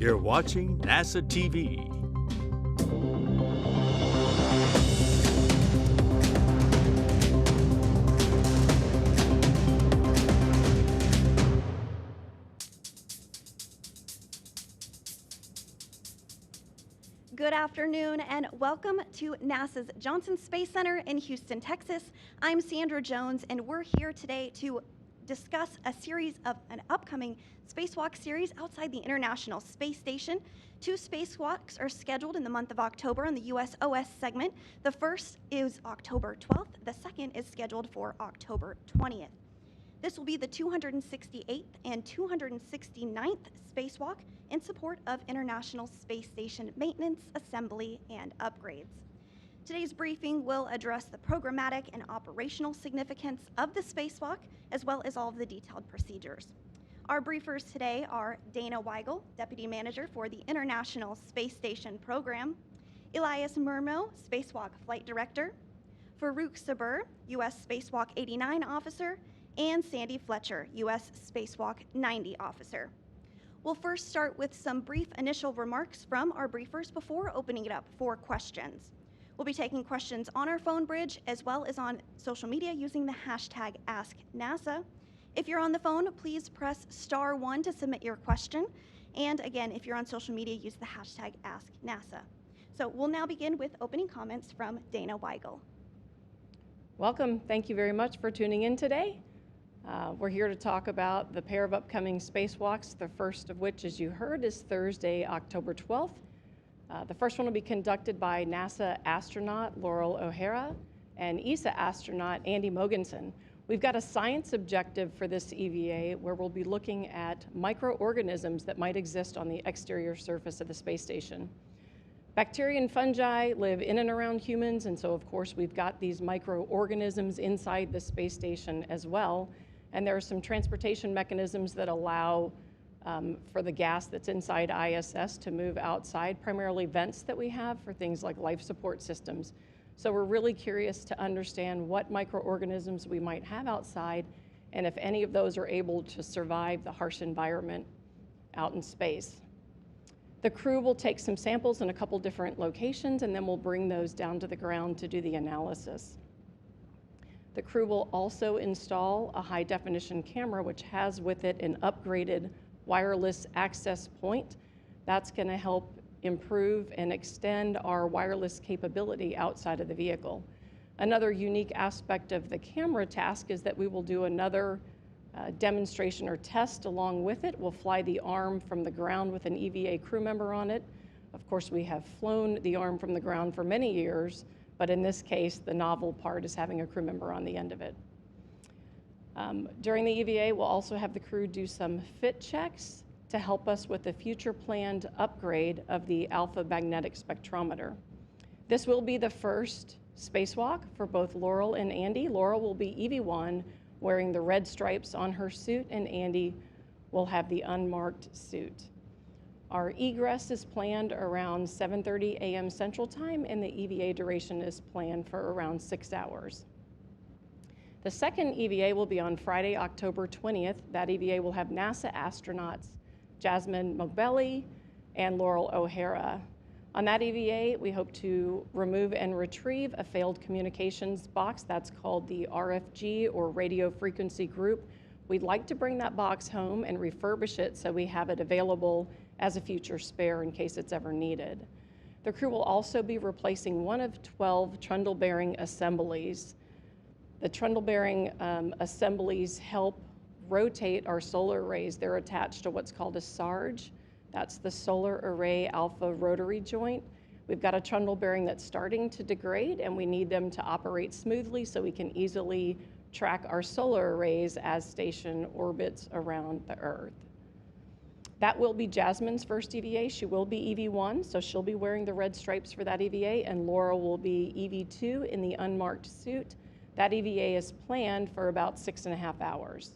You're watching NASA TV. Good afternoon and welcome to NASA's Johnson Space Center in Houston, Texas. I'm Sandra Jones and we're here today to discuss an upcoming spacewalk series outside the International Space Station. 2 spacewalks are scheduled in the month of October on the USOS segment. The first is October 12th. The second is scheduled for October 20th. This will be the 268th and 269th spacewalk in support of International Space Station maintenance, assembly, and upgrades. Today's briefing will address the programmatic and operational significance of the spacewalk, as well as all of the detailed procedures. Our briefers today are Dana Weigel, Deputy Manager for the International Space Station Program, Elias Murmo, Spacewalk Flight Director, Farouk Sabur, U.S. Spacewalk 89 Officer, and Sandy Fletcher, U.S. Spacewalk 90 Officer. We'll first start with some brief initial remarks from our briefers before opening it up for questions. We'll be taking questions on our phone bridge as well as on social media using the hashtag AskNASA. If you're on the phone, please press *1 to submit your question. And again, if you're on social media, use the hashtag AskNASA. So we'll now begin with opening comments from Dana Weigel. Welcome. Thank you very much for tuning in today. We're here to talk about the pair of upcoming spacewalks, the first of which, as you heard, is Thursday, October 12th. The first one will be conducted by NASA astronaut Laurel O'Hara and ESA astronaut Andy Mogensen. We've got a science objective for this EVA where we'll be looking at microorganisms that might exist on the exterior surface of the space station. Bacteria and fungi live in and around humans, and so of course we've got these microorganisms inside the space station as well. And there are some transportation mechanisms that allow for the gas that's inside ISS to move outside, primarily vents that we have for things like life support systems. So we're really curious to understand what microorganisms we might have outside and if any of those are able to survive the harsh environment out in space. The crew will take some samples in a couple different locations and then we'll bring those down to the ground to do the analysis. The crew will also install a high-definition camera which has with it an upgraded wireless access point. That's going to help improve and extend our wireless capability outside of the vehicle. Another unique aspect of the camera task is that we will do another demonstration or test along with it. We'll fly the arm from the ground with an EVA crew member on it. Of course, we have flown the arm from the ground for many years, but in this case, the novel part is having a crew member on the end of it. During the EVA, we'll also have the crew do some fit checks to help us with the future planned upgrade of the alpha magnetic spectrometer. This will be the first spacewalk for both Laurel and Andy. Laurel will be EV1, wearing the red stripes on her suit, and Andy will have the unmarked suit. Our egress is planned around 7:30 a.m. Central Time, and the EVA duration is planned for around 6 hours. The second EVA will be on Friday, October 20th. That EVA will have NASA astronauts Jasmine Mogbelli and Laurel O'Hara. On that EVA, we hope to remove and retrieve a failed communications box. That's called the RFG, or radio frequency group. We'd like to bring that box home and refurbish it so we have it available as a future spare in case it's ever needed. The crew will also be replacing one of 12 trundle bearing assemblies. The trundle bearing assemblies help rotate our solar arrays. They're attached to what's called a SARJ. That's the Solar Array Alpha Rotary Joint. We've got a trundle bearing that's starting to degrade, and we need them to operate smoothly so we can easily track our solar arrays as station orbits around the Earth. That will be Jasmine's first EVA. She will be EV1, so she'll be wearing the red stripes for that EVA, and Laurel will be EV2 in the unmarked suit. That EVA is planned for about 6.5 hours.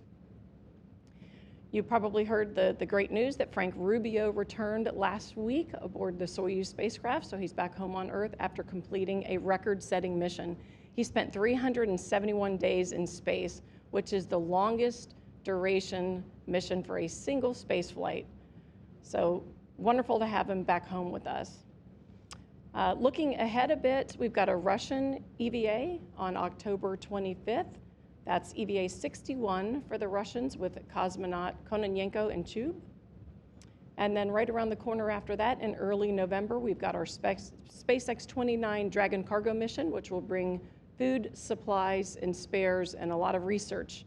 You probably heard the great news that Frank Rubio returned last week aboard the Soyuz spacecraft, so he's back home on Earth after completing a record-setting mission. He spent 371 days in space, which is the longest duration mission for a single space flight. So wonderful to have him back home with us. Looking ahead a bit, we've got a Russian EVA on October 25th. That's EVA 61 for the Russians with cosmonaut Kononenko and Chub. And then right around the corner after that, in early November, we've got our SpaceX 29 Dragon cargo mission, which will bring food, supplies, and spares, and a lot of research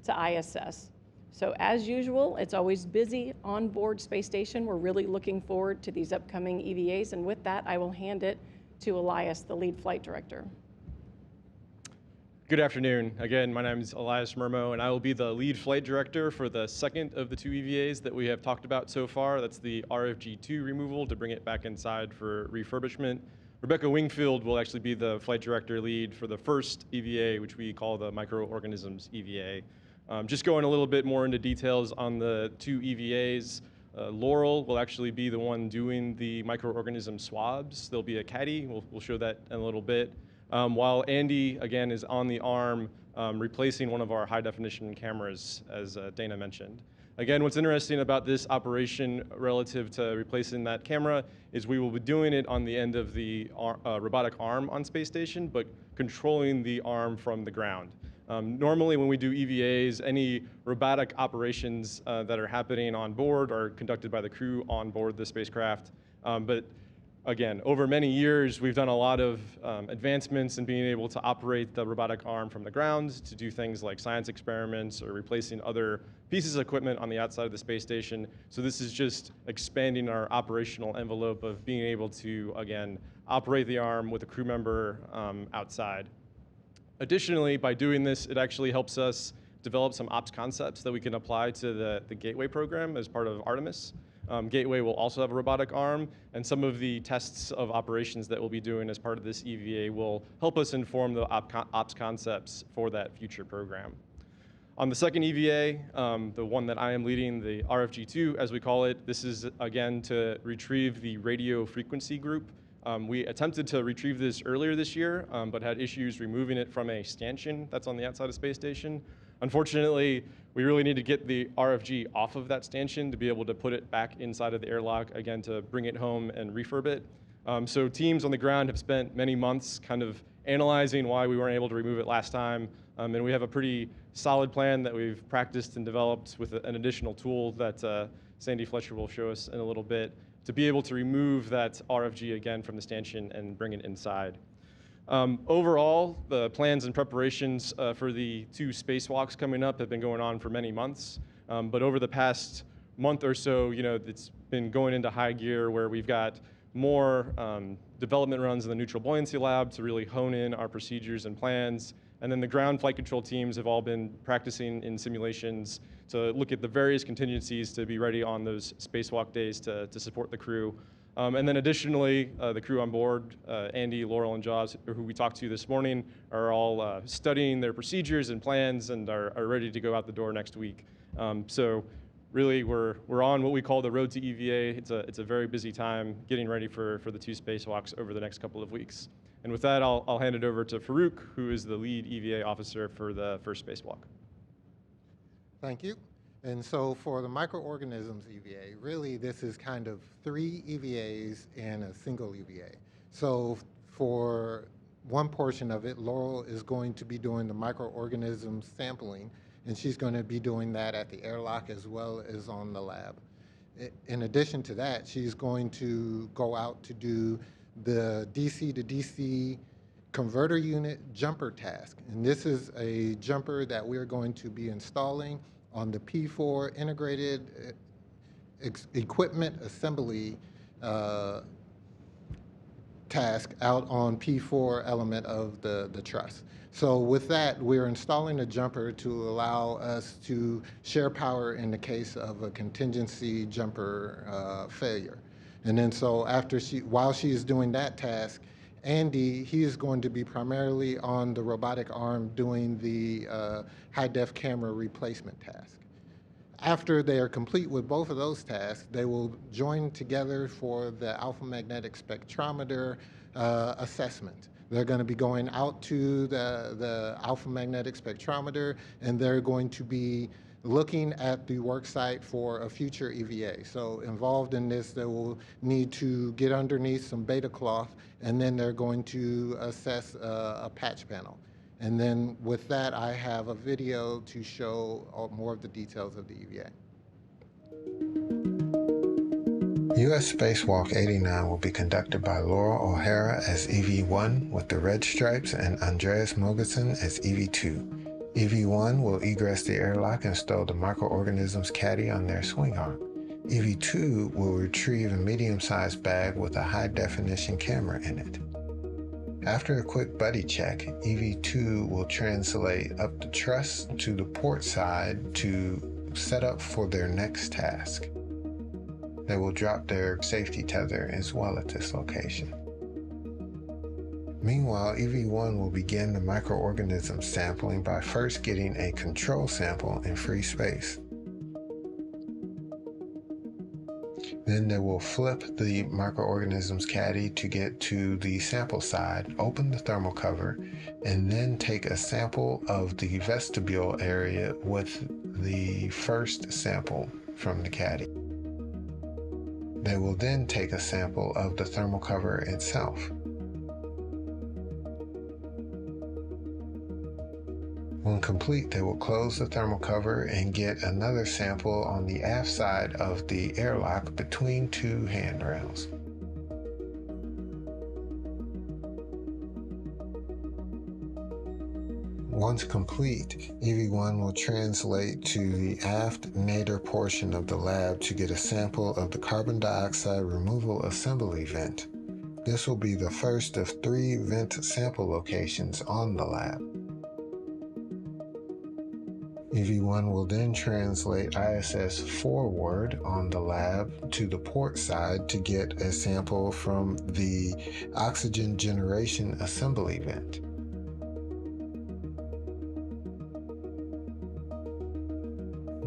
to ISS. So as usual, it's always busy on board Space Station. We're really looking forward to these upcoming EVAs, and with that, I will hand it to Elias, the lead flight director. Good afternoon. Again, my name is Elias Murmo, and I will be the lead flight director for the second of the two EVAs that we have talked about so far. That's the RFG-2 removal to bring it back inside for refurbishment. Rebecca Wingfield will actually be the flight director lead for the first EVA, which we call the microorganisms EVA. Just going a little bit more into details on the two EVAs, Laurel will actually be the one doing the microorganism swabs. There'll be a caddy, we'll show that in a little bit. While Andy, again, is on the arm replacing one of our high definition cameras, as Dana mentioned. Again, what's interesting about this operation relative to replacing that camera is we will be doing it on the end of the robotic arm on Space Station, but controlling the arm from the ground. Normally when we do EVAs, any robotic operations that are happening on board are conducted by the crew on board the spacecraft. But again, over many years, we've done a lot of advancements in being able to operate the robotic arm from the ground to do things like science experiments or replacing other pieces of equipment on the outside of the space station. So this is just expanding our operational envelope of being able to, again, operate the arm with a crew member outside. Additionally, by doing this, it actually helps us develop some ops concepts that we can apply to the Gateway program as part of Artemis. Gateway will also have a robotic arm, and some of the tests of operations that we'll be doing as part of this EVA will help us inform the ops concepts for that future program. On the second EVA, the one that I am leading, the RFG-2, as we call it, this is, again, to retrieve the radio frequency group. We attempted to retrieve this earlier this year, but had issues removing it from a stanchion that's on the outside of Space Station. Unfortunately, we really need to get the RFG off of that stanchion to be able to put it back inside of the airlock, again, to bring it home and refurb it. So teams on the ground have spent many months kind of analyzing why we weren't able to remove it last time. And we have a pretty solid plan that we've practiced and developed with an additional tool that Sandy Fletcher will show us in a little bit to be able to remove that RFG again from the stanchion and bring it inside. Overall, the plans and preparations for the two spacewalks coming up have been going on for many months. But over the past month or so, it's been going into high gear where we've got more development runs in the neutral buoyancy lab to really hone in our procedures and plans. And then the ground flight control teams have all been practicing in simulations to look at the various contingencies to be ready on those spacewalk days to support the crew. And then additionally, the crew on board, Andy, Laurel, and Jaws, who we talked to this morning, are all studying their procedures and plans and are ready to go out the door next week. So really, we're on what we call the road to EVA. It's a very busy time getting ready for the two spacewalks over the next couple of weeks. And with that, I'll hand it over to Farouk, who is the lead EVA officer for the first spacewalk. Thank you. And so for the microorganisms EVA, really this is kind of 3 EVAs in a single EVA. So for one portion of it, Laurel is going to be doing the microorganism sampling, and she's going to be doing that at the airlock as well as on the lab. In addition to that, she's going to go out to do the DC to DC converter unit jumper task. And this is a jumper that we're going to be installing on the P4 integrated equipment assembly task out on P4 element of the truss. So with that, we're installing a jumper to allow us to share power in the case of a contingency jumper failure. And then so while she is doing that task, Andy, he is going to be primarily on the robotic arm doing the high-def camera replacement task. After they are complete with both of those tasks, they will join together for the alpha magnetic spectrometer assessment. They're going to be going out to the alpha magnetic spectrometer, and they're going to be looking at the work site for a future EVA. So involved in this, they will need to get underneath some beta cloth, and then they're going to assess a patch panel. And then with that, I have a video to show more of the details of the EVA. U.S. Spacewalk 89 will be conducted by Laura O'Hara as EV1 with the red stripes and Andreas Mogensen as EV2. EV1 will egress the airlock and stow the microorganisms caddy on their swing arm. EV2 will retrieve a medium-sized bag with a high-definition camera in it. After a quick buddy check, EV2 will translate up the truss to the port side to set up for their next task. They will drop their safety tether as well at this location. Meanwhile, EV1 will begin the microorganism sampling by first getting a control sample in free space. Then they will flip the microorganisms caddy to get to the sample side, open the thermal cover, and then take a sample of the vestibule area with the first sample from the caddy. They will then take a sample of the thermal cover itself. When complete, they will close the thermal cover and get another sample on the aft side of the airlock between two handrails. Once complete, EV1 will translate to the aft nadir portion of the lab to get a sample of the carbon dioxide removal assembly vent. This will be the first of 3 vent sample locations on the lab. EV1 will then translate ISS forward on the lab to the port side to get a sample from the oxygen generation assembly vent.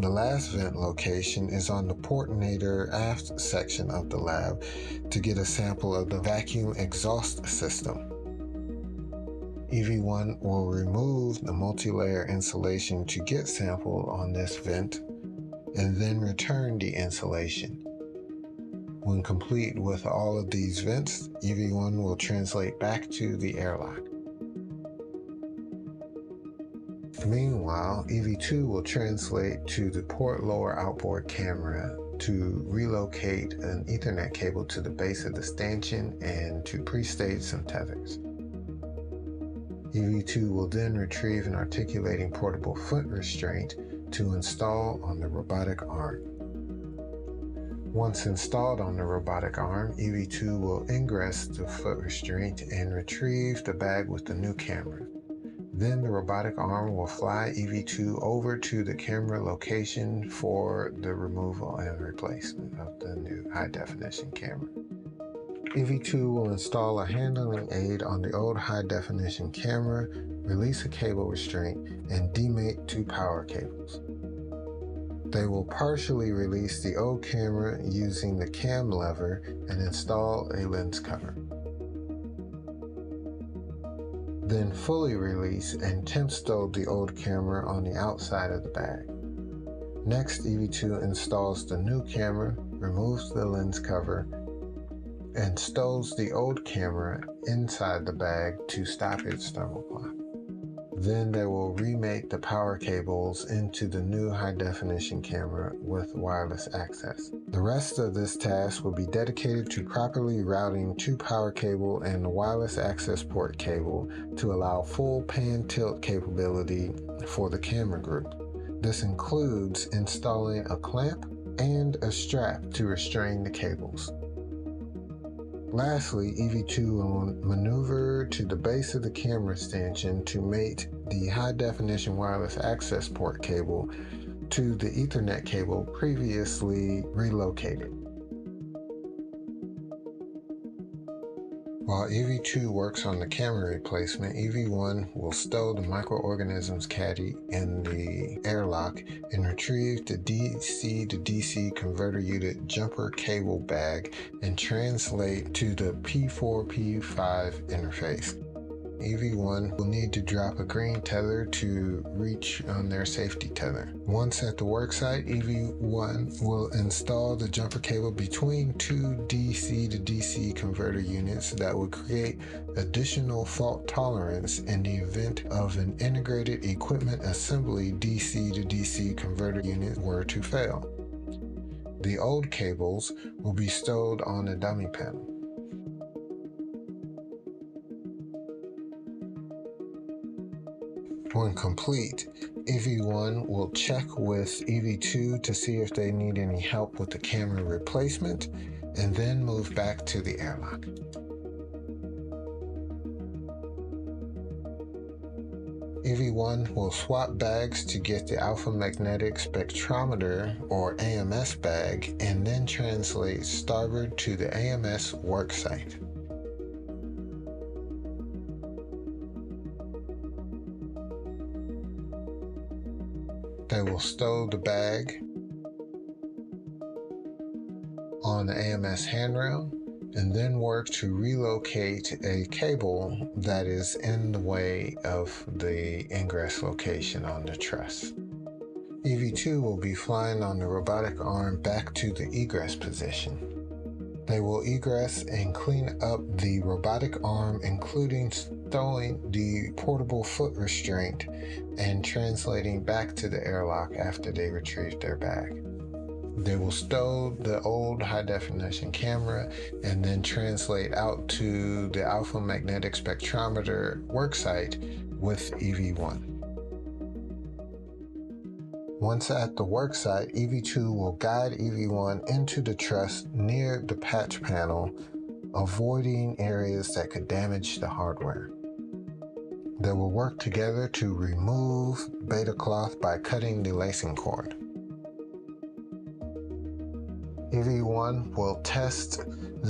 The last vent location is on the port nadir aft section of the lab to get a sample of the vacuum exhaust system. EV1 will remove the multi-layer insulation to get sample on this vent and then return the insulation. When complete with all of these vents, EV1 will translate back to the airlock. Meanwhile, EV2 will translate to the port lower outboard camera to relocate an Ethernet cable to the base of the stanchion and to pre-stage some tethers. EV2 will then retrieve an articulating portable foot restraint to install on the robotic arm. Once installed on the robotic arm, EV2 will ingress the foot restraint and retrieve the bag with the new camera. Then the robotic arm will fly EV2 over to the camera location for the removal and replacement of the new high-definition camera. EV2 will install a handling aid on the old high-definition camera, release a cable restraint, and demate 2 power cables. They will partially release the old camera using the cam lever and install a lens cover. Then fully release and temp stow the old camera on the outside of the bag. Next, EV2 installs the new camera, removes the lens cover, and stows the old camera inside the bag to stop its thermal clock. Then they will remate the power cables into the new high-definition camera with wireless access. The rest of this task will be dedicated to properly routing 2 power cable and the wireless access port cable to allow full pan tilt capability for the camera group. This includes installing a clamp and a strap to restrain the cables. Lastly, EV2 will maneuver to the base of the camera stanchion to mate the high-definition wireless access port cable to the Ethernet cable previously relocated. While EV2 works on the camera replacement, EV1 will stow the microorganisms caddy in the airlock and retrieve the DC to DC converter unit jumper cable bag and translate to the P4-P5 interface. EV1 will need to drop a green tether to reach on their safety tether. Once at the worksite, EV1 will install the jumper cable between two DC to DC converter units that will create additional fault tolerance in the event of an integrated equipment assembly DC to DC converter unit were to fail. The old cables will be stowed on a dummy panel. When complete, EV1 will check with EV2 to see if they need any help with the camera replacement, and then move back to the airlock. EV1 will swap bags to get the alpha magnetic spectrometer or AMS bag and then translate starboard to the AMS worksite. They will stow the bag on the AMS handrail and then work to relocate a cable that is in the way of the ingress location on the truss. EV2 will be flying on the robotic arm back to the egress position. They will egress and clean up the robotic arm, including stowing the portable foot restraint and translating back to the airlock after they retrieve their bag. They will stow the old high-definition camera and then translate out to the alpha magnetic spectrometer worksite with EV1. Once at the worksite, EV2 will guide EV1 into the truss near the patch panel, avoiding areas that could damage the hardware. They will work together to remove beta cloth by cutting the lacing cord. EV1 will test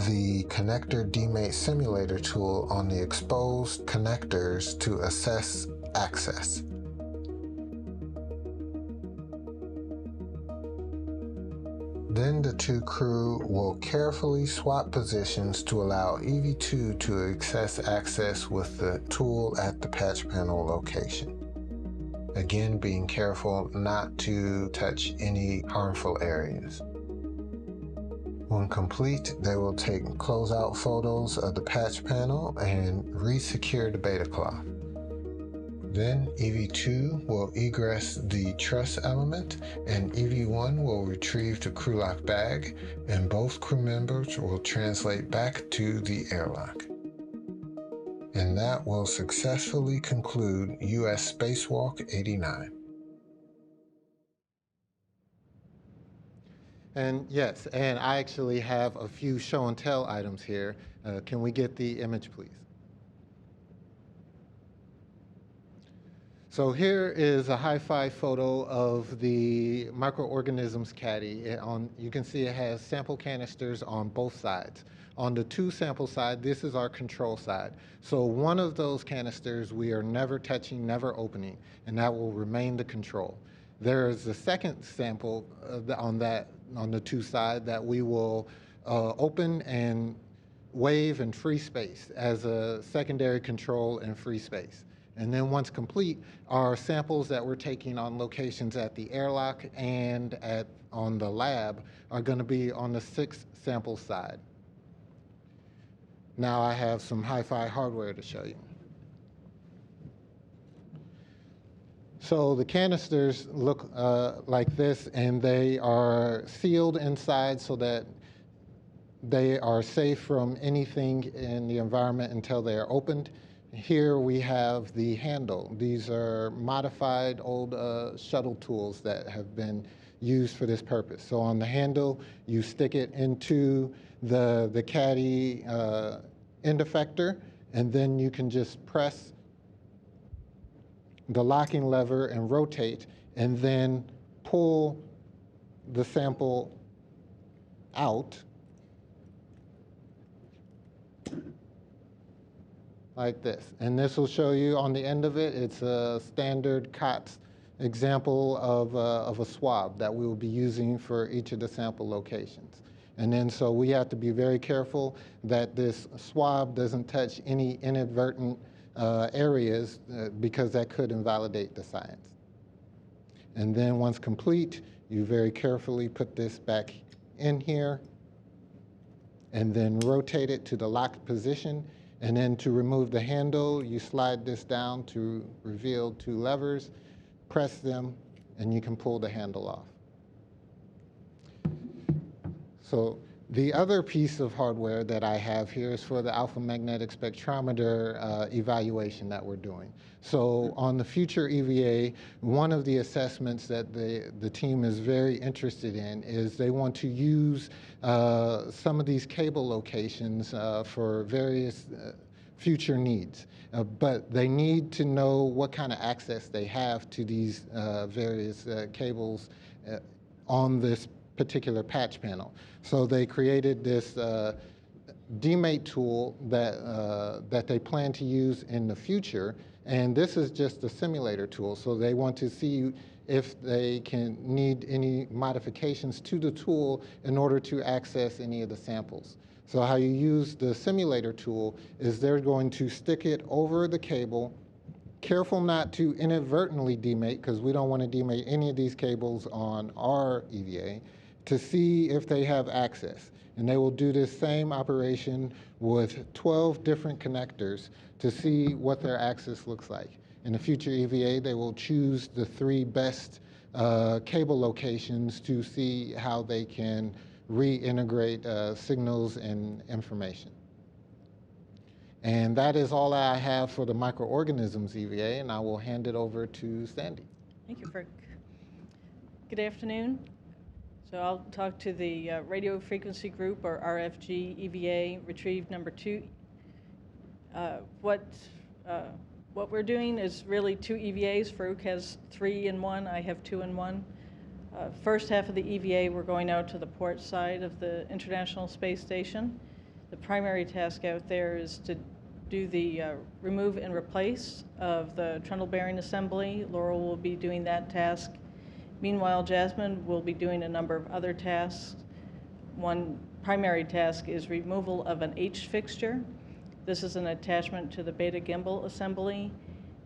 the connector demate simulator tool on the exposed connectors to assess access. Then the two crew will carefully swap positions to allow EV2 to access with the tool at the patch panel location. Again, being careful not to touch any harmful areas. When complete, they will take closeout photos of the patch panel and re-secure the beta cloth. Then EV2 will egress the truss element and EV1 will retrieve the crew lock bag, and both crew members will translate back to the airlock. And that will successfully conclude US Spacewalk 89. And yes, and I actually have a few show and tell items here. Can we get the image, please? So here is a hi-fi photo of the microorganisms caddy. You can see it has sample canisters on both sides. On the two sample side, this is our control side. So one of those canisters we are never touching, never opening, and that will remain the control. There is a second sample on the two side that we will open and wave in free space as a secondary control in free space. And then once complete, our samples that we're taking on locations at the airlock and on the lab are going to be on the sixth sample side. Now I have some hi-fi hardware to show you. So the canisters look like this, and they are sealed inside so that they are safe from anything in the environment until they are opened. Here we have the handle. These are modified old shuttle tools that have been used for this purpose. So on the handle, you stick it into the caddy end effector, and then you can just press the locking lever and rotate, and then pull the sample out like this. And this will show you on the end of it, it's a standard COTS example of a swab that we will be using for each of the sample locations. And then so we have to be very careful that this swab doesn't touch any inadvertent areas because that could invalidate the science. And then once complete, you very carefully put this back in here and then rotate it to the locked position. And then to remove the handle, you slide this down to reveal 2 levers, press them, and you can pull the handle off. So the other piece of hardware that I have here is for the alpha magnetic spectrometer evaluation that we're doing. So on the future EVA, one of the assessments that the team is very interested in is they want to use some of these cable locations for various future needs. But they need to know what kind of access they have to these various cables on this particular patch panel. So they created this demate tool that they plan to use in the future, and this is just a simulator tool. So they want to see if they can need any modifications to the tool in order to access any of the samples. So how you use the simulator tool is they're going to stick it over the cable, careful not to inadvertently demate, because we don't want to demate any of these cables on our EVA, to see if they have access. And they will do this same operation with 12 different connectors to see what their access looks like. In the future EVA, they will choose the 3 best cable locations to see how they can reintegrate signals and information. And that is all I have for the microorganisms EVA, and I will hand it over to Sandy. Thank you, Frick. Good afternoon. So I'll talk to the radio frequency group, or RFG EVA, retrieve number 2. What we're doing is really 2 EVAs. Farouk has 3 in 1. I have 2 in 1. First half of the EVA, we're going out to the port side of the International Space Station. The primary task out there is to do the remove and replace of the trundle bearing assembly. Laurel will be doing that task. Meanwhile, Jasmine will be doing a number of other tasks. One primary task is removal of an H fixture. This is an attachment to the beta gimbal assembly.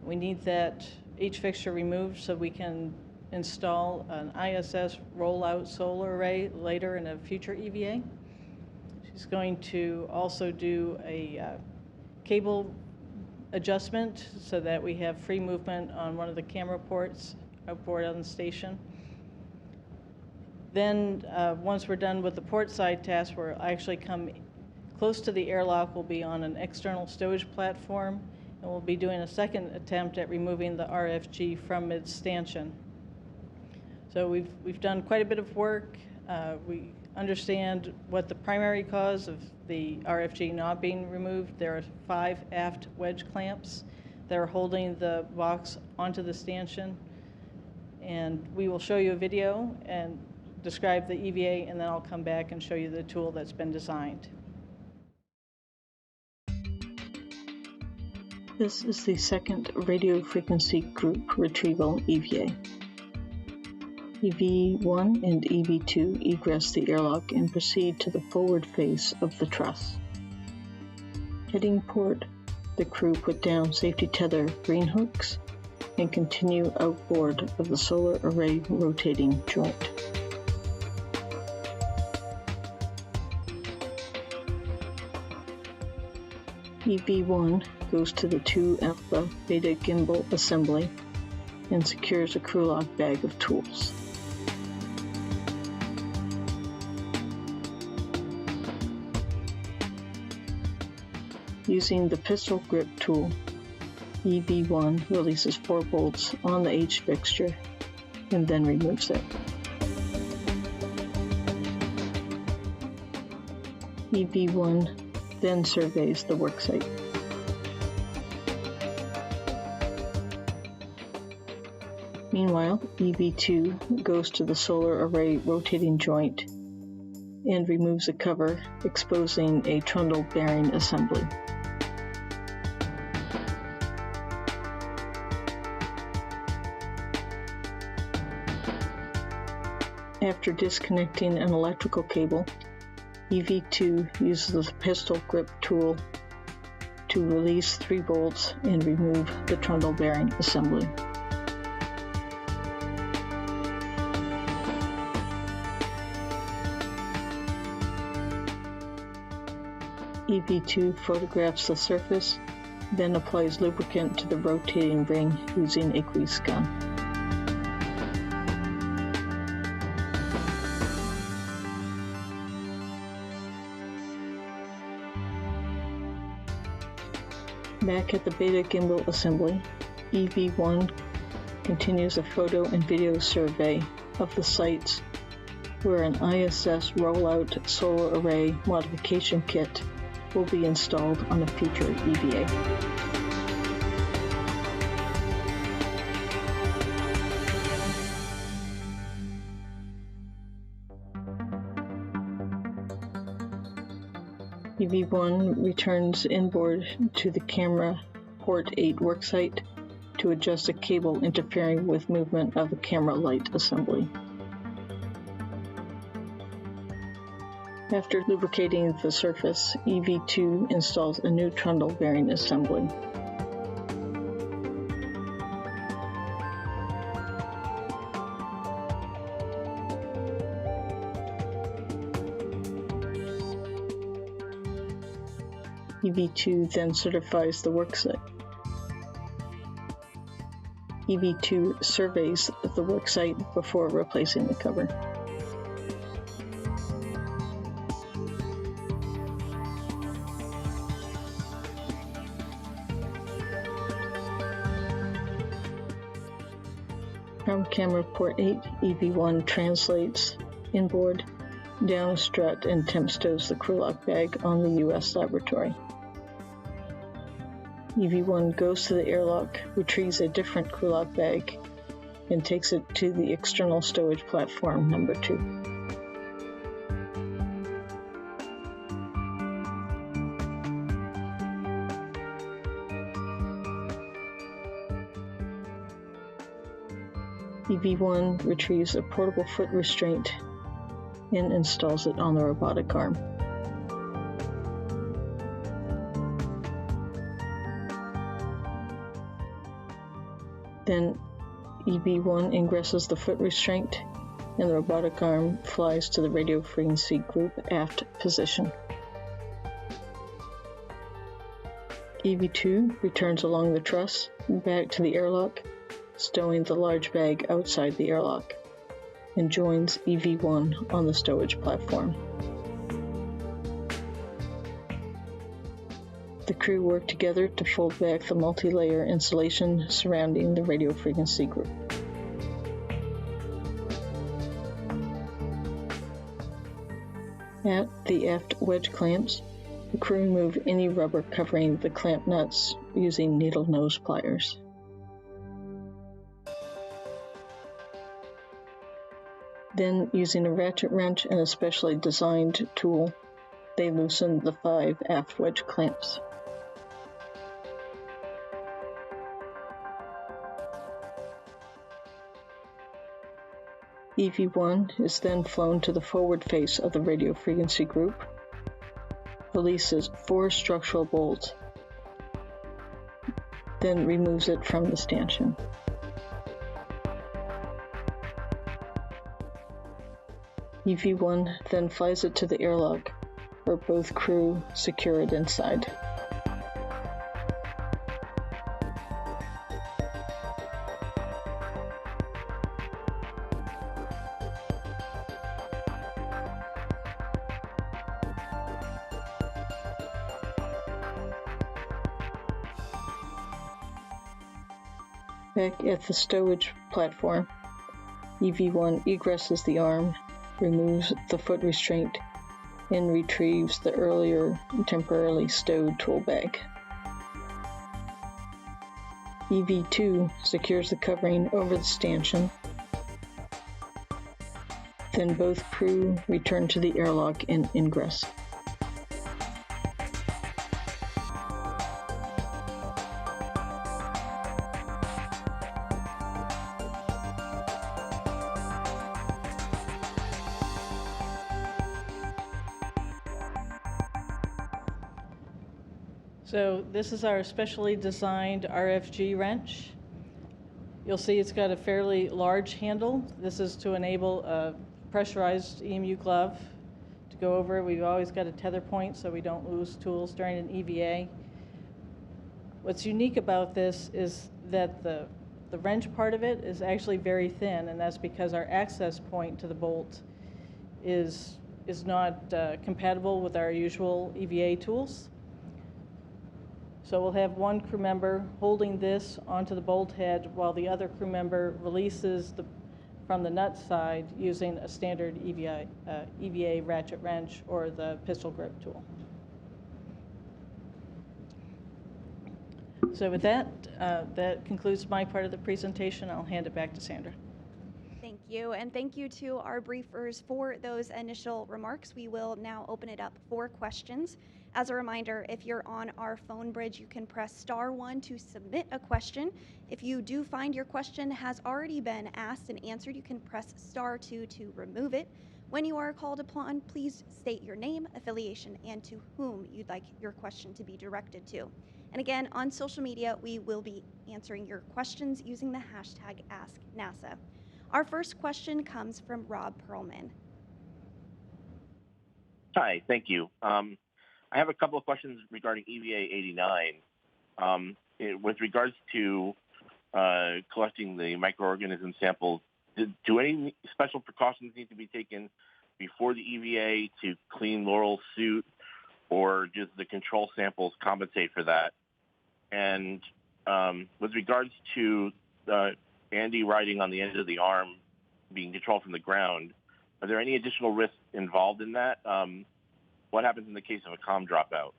We need that H fixture removed so we can install an ISS rollout solar array later in a future EVA. She's going to also do a cable adjustment so that we have free movement on one of the camera ports outboard on the station. Then once we're done with the port side task, we'll actually come close to the airlock. We'll be on an external stowage platform, and we'll be doing a second attempt at removing the RFG from its stanchion. So we've done quite a bit of work. We understand what the primary cause of the RFG not being removed. There are 5 aft wedge clamps that are holding the box onto the stanchion. And we will show you a video and describe the EVA, and then I'll come back and show you the tool that's been designed. This is the second radio frequency group retrieval EVA. EV1 and EV2 egress the airlock and proceed to the forward face of the truss. Heading port, the crew put down safety tether green hooks and continue outboard of the solar array rotating joint. EV1 goes to the 2 alpha beta gimbal assembly and secures a crew lock bag of tools. Using the pistol grip tool, EV1 releases 4 bolts on the H fixture and then removes it. EV1 then surveys the worksite. Meanwhile, EV2 goes to the solar array rotating joint and removes a cover, exposing a trundle bearing assembly. After disconnecting an electrical cable, EV2 uses the pistol grip tool to release 3 bolts and remove the trundle bearing assembly. EV2 photographs the surface, then applies lubricant to the rotating ring using a grease gun. Back at the beta gimbal assembly, EV1 continues a photo and video survey of the sites where an ISS rollout solar array modification kit will be installed on a future EVA. EV1 returns inboard to the camera port 8 worksite to adjust a cable interfering with movement of the camera light assembly. After lubricating the surface, EV2 installs a new trundle bearing assembly. EV2 then certifies the worksite. EV2 surveys the worksite before replacing the cover. From camera port 8, EV1 translates inboard, down a strut, and temp stows the crew lock bag on the U.S. laboratory. EV1 goes to the airlock, retrieves a different crew lock bag, and takes it to the external stowage platform number 2. EV1 retrieves a portable foot restraint and installs it on the robotic arm. Then EV1 ingresses the foot restraint and the robotic arm flies to the radio frequency group aft position. EV2 returns along the truss back to the airlock, stowing the large bag outside the airlock, and joins EV1 on the stowage platform. The crew work together to fold back the multi-layer insulation surrounding the radio frequency group. At the aft wedge clamps, the crew remove any rubber covering the clamp nuts using needle nose pliers. Then, using a ratchet wrench and a specially designed tool, they loosen the 5 aft wedge clamps. EV1 is then flown to the forward face of the radio frequency group, releases 4 structural bolts, then removes it from the stanchion. EV1 then flies it to the airlock, where both crew secure it inside. Back at the stowage platform, EV1 egresses the arm, removes the foot restraint, and retrieves the earlier temporarily stowed tool bag. EV2 secures the covering over the stanchion. Then both crew return to the airlock and ingress. So this is our specially designed RFG wrench. You'll see it's got a fairly large handle. This is to enable a pressurized EMU glove to go over. We've always got a tether point so we don't lose tools during an EVA. What's unique about this is that the wrench part of it is actually very thin, and that's because our access point to the bolt is not compatible with our usual EVA tools. So we'll have one crew member holding this onto the bolt head while the other crew member releases from the nut side using a standard EVA ratchet wrench or the pistol grip tool. So with that, that concludes my part of the presentation. I'll hand it back to Sandra. Thank you, and thank you to our briefers for those initial remarks. We will now open it up for questions. As a reminder, if you're on our phone bridge, you can press *1 to submit a question. If you do find your question has already been asked and answered, you can press *2 to remove it. When you are called upon, please state your name, affiliation, and to whom you'd like your question to be directed to. And again, on social media, we will be answering your questions using the hashtag #AskNASA. Our first question comes from Rob Perlman. Hi, thank you. I have a couple of questions regarding EVA 89. With regards to collecting the microorganism samples, do any special precautions need to be taken before the EVA to clean Laurel's suit, or does the control samples compensate for that? And with regards to Andy riding on the end of the arm being controlled from the ground, are there any additional risks involved in that? What happens in the case of a comm dropout?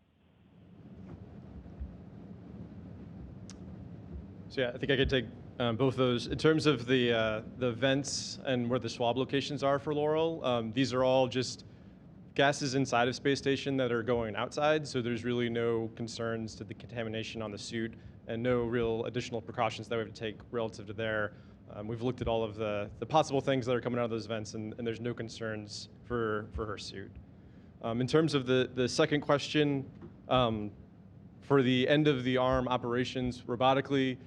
So yeah, I think I could take both those. In terms of the vents and where the swab locations are for Laurel, these are all just gases inside of Space Station that are going outside, so there's really no concerns to the contamination on the suit and no real additional precautions that we have to take relative to there. We've looked at all of the possible things that are coming out of those vents, and there's no concerns for her suit. In terms of the second question, for the end of the arm operations robotically,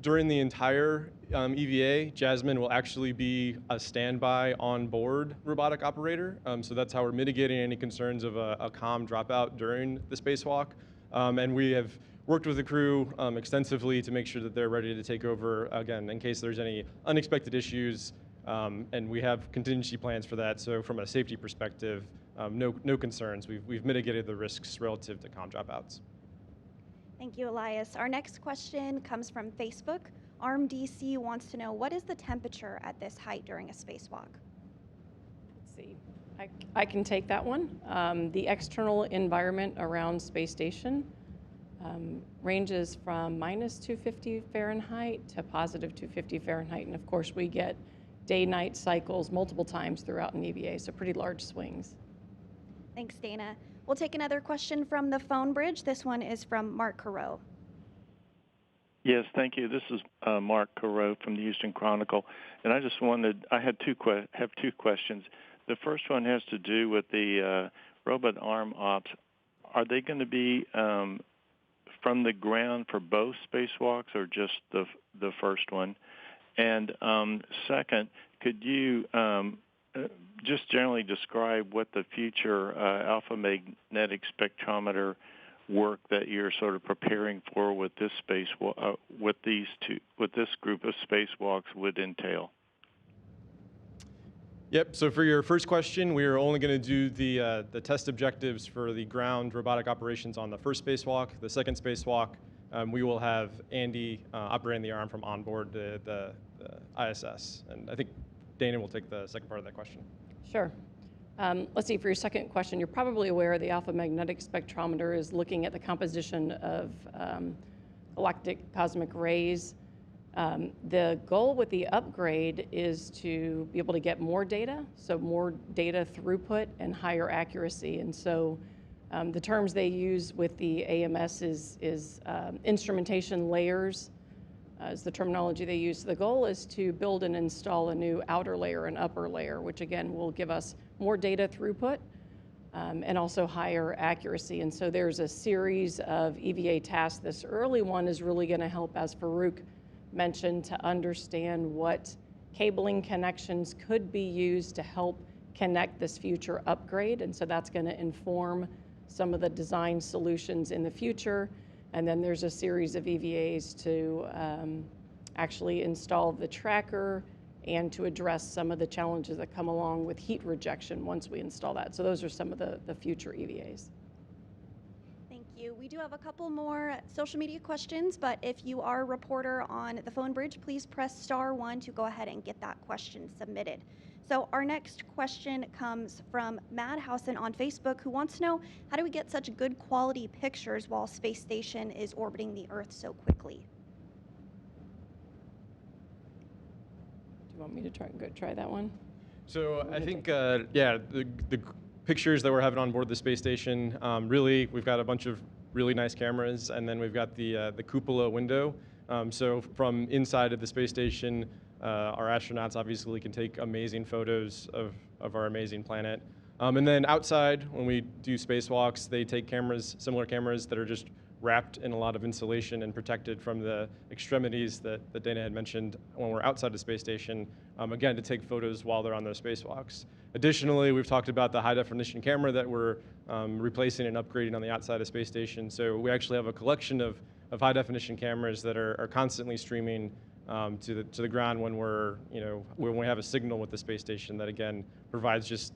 during the entire EVA, Jasmine will actually be a standby on-board robotic operator. So that's how we're mitigating any concerns of a comm dropout during the spacewalk. And we have worked with the crew extensively to make sure that they're ready to take over, again, in case there's any unexpected issues. And we have contingency plans for that. So from a safety perspective, no concerns. We've mitigated the risks relative to comm dropouts. Thank you, Elias. Our next question comes from Facebook. ARMDC wants to know, what is the temperature at this height during a spacewalk? Let's see. I can take that one. The external environment around Space Station ranges from -250 Fahrenheit to +250 Fahrenheit. And of course, we get day-night cycles multiple times throughout an EVA, so pretty large swings. Thanks, Dana. We'll take another question from the phone bridge. This one is from Mark Carreau. Yes, thank you. This is Mark Carreau from the Houston Chronicle, and I just wanted, I had have two questions. The first one has to do with the robot arm ops. Are they going to be from the ground for both spacewalks or just the first one? And second, could you just generally describe what the future alpha magnetic spectrometer work that you're sort of preparing for with this with this group of spacewalks would entail? Yep. So for your first question, we are only going to do the test objectives for the ground robotic operations on the first spacewalk. The second spacewalk, we will have Andy operating the arm from onboard the ISS, and I think Dana will take the second part of that question. Sure. Let's see, for your second question, you're probably aware the alpha magnetic spectrometer is looking at the composition of galactic cosmic rays. The goal with the upgrade is to be able to get more data, so more data throughput and higher accuracy. And so the terms they use with the AMS is instrumentation layers, is the terminology they use. The goal is to build and install a new outer layer and upper layer, which again will give us more data throughput, and also higher accuracy. And so there's a series of EVA tasks. This early one is really going to help, as Farouk mentioned, to understand what cabling connections could be used to help connect this future upgrade. And so that's going to inform some of the design solutions in the future. And then there's a series of EVAs to actually install the tracker and to address some of the challenges that come along with heat rejection once we install that. So those are some of the future EVAs. Thank you. We do have a couple more social media questions, but if you are a reporter on the phone bridge, please press *1 to go ahead and get that question submitted. So our next question comes from Madhausen on Facebook, who wants to know, how do we get such good quality pictures while space station is orbiting the Earth so quickly? Do you want me to try that one? So I think, yeah, the pictures that we're having on board the space station, really, we've got a bunch of really nice cameras, and then we've got the cupola window. So from inside of the space station, our astronauts obviously can take amazing photos of our amazing planet. And then outside, when we do spacewalks, they take cameras, similar cameras that are just wrapped in a lot of insulation and protected from the extremities that Dana had mentioned when we're outside the space station, again, to take photos while they're on their spacewalks. Additionally, we've talked about the high-definition camera that we're replacing and upgrading on the outside of space station. So we actually have a collection of high-definition cameras that are constantly streaming to the ground when when we have a signal with the space station that, again, provides just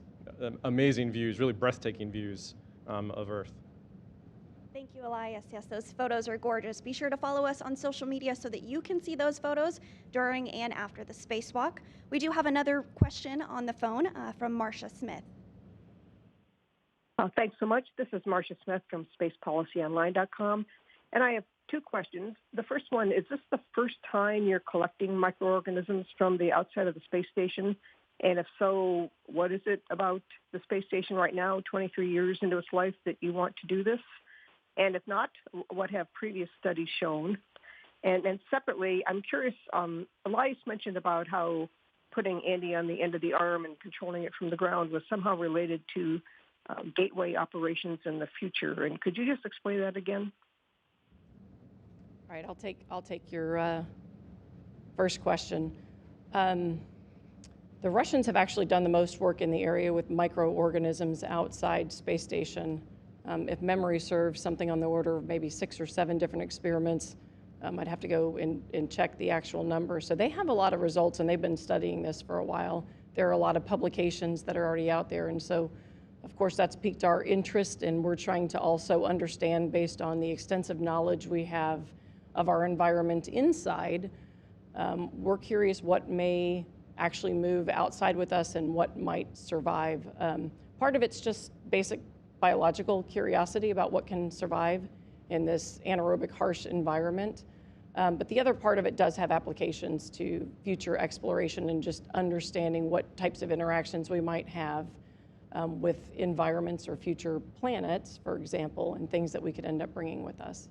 amazing views, really breathtaking views of Earth. Thank you, Elias. Yes, those photos are gorgeous. Be sure to follow us on social media so that you can see those photos during and after the spacewalk. We do have another question on the phone from Marcia Smith. Thanks so much. This is Marcia Smith from SpacePolicyOnline.com, and I have two questions. The first one, is this the first time you're collecting microorganisms from the outside of the space station? And if so, what is it about the space station right now, 23 years into its life, that you want to do this? And if not, what have previous studies shown? And separately, I'm curious, Elias mentioned about how putting Andy on the end of the arm and controlling it from the ground was somehow related to gateway operations in the future. And could you just explain that again? All right, I'll take your first question. The Russians have actually done the most work in the area with microorganisms outside space station. If memory serves, something on the order of maybe 6 or 7 different experiments. I'd have to go and check the actual number. So they have a lot of results, and they've been studying this for a while. There are a lot of publications that are already out there, and so, of course, that's piqued our interest, and we're trying to also understand, based on the extensive knowledge we have of our environment inside, we're curious what may actually move outside with us and what might survive. Part of it's just basic biological curiosity about what can survive in this anaerobic, harsh environment. But the other part of it does have applications to future exploration and just understanding what types of interactions we might have with environments or future planets, for example, and things that we could end up bringing with us.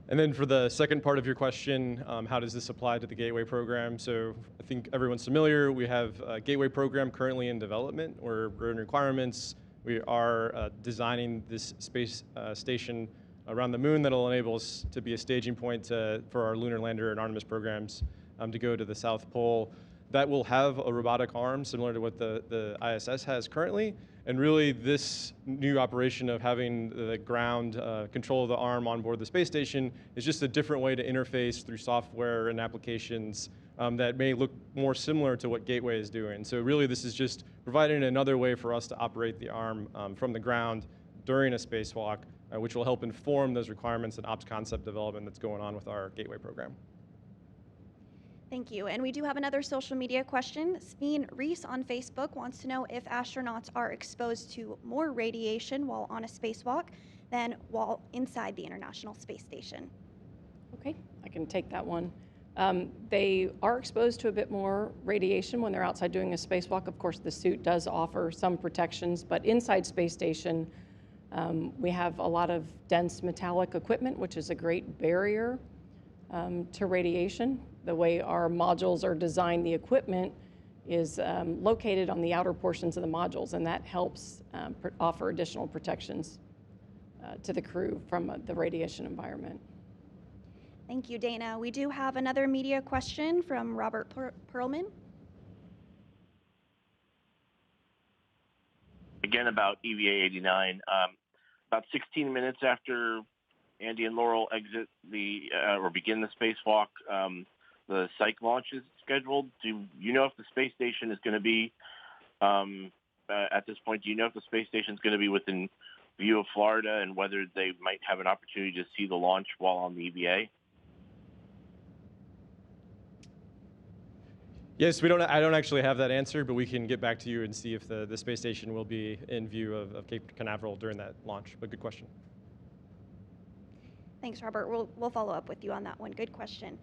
And then for the second part of your question, how does this apply to the Gateway program? So I think everyone's familiar. We have a Gateway program currently in development. We're in requirements. We are designing this space station around the moon that'll enable us to be a staging point for our lunar lander and Artemis programs to go to the South Pole. That will have a robotic arm similar to what the ISS has currently. And really, this new operation of having the ground control of the arm on board the space station is just a different way to interface through software and applications that may look more similar to what Gateway is doing. So really, this is just providing another way for us to operate the arm from the ground during a spacewalk, which will help inform those requirements and ops concept development that's going on with our Gateway program. Thank you. And we do have another social media question. Sveen Reese on Facebook wants to know if astronauts are exposed to more radiation while on a spacewalk than while inside the International Space Station. Okay, I can take that one. They are exposed to a bit more radiation when they're outside doing a spacewalk. Of course, the suit does offer some protections, but inside space station, we have a lot of dense metallic equipment, which is a great barrier to radiation. The way our modules are designed, the equipment is located on the outer portions of the modules, and that helps offer additional protections to the crew from the radiation environment. Thank you, Dana. We do have another media question from Robert Perlman. Again, about EVA 89. About 16 minutes after Andy and Laurel exit or begin the spacewalk, the psych launch is scheduled. Do you know if the space station is going to be, at this point, do you know if the space station is going to be within view of Florida and whether they might have an opportunity to see the launch while on the EVA? Yes, I don't actually have that answer, but we can get back to you and see if the space station will be in view of Cape Canaveral during that launch. But good question. Thanks, Robert. We'll follow up with you on that one. Good question.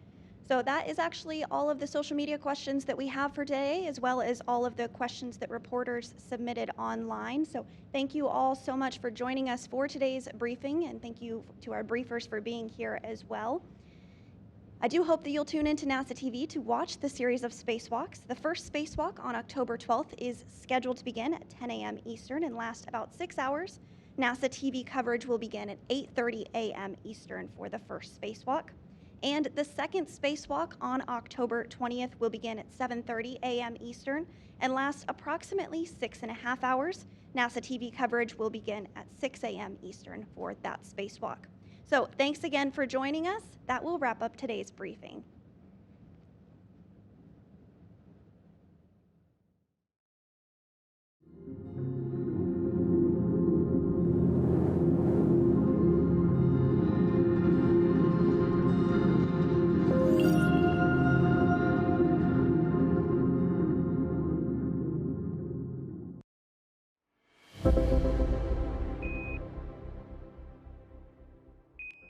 So that is actually all of the social media questions that we have for today, as well as all of the questions that reporters submitted online. So thank you all so much for joining us for today's briefing, and thank you to our briefers for being here as well. I do hope that you'll tune into NASA TV to watch the series of spacewalks. The first spacewalk on October 12th is scheduled to begin at 10 a.m. Eastern and last about 6 hours. NASA TV coverage will begin at 8:30 a.m. Eastern for the first spacewalk. And the second spacewalk on October 20th will begin at 7:30 a.m. Eastern and last approximately 6.5 hours. NASA TV coverage will begin at 6 a.m. Eastern for that spacewalk. So thanks again for joining us. That will wrap up today's briefing.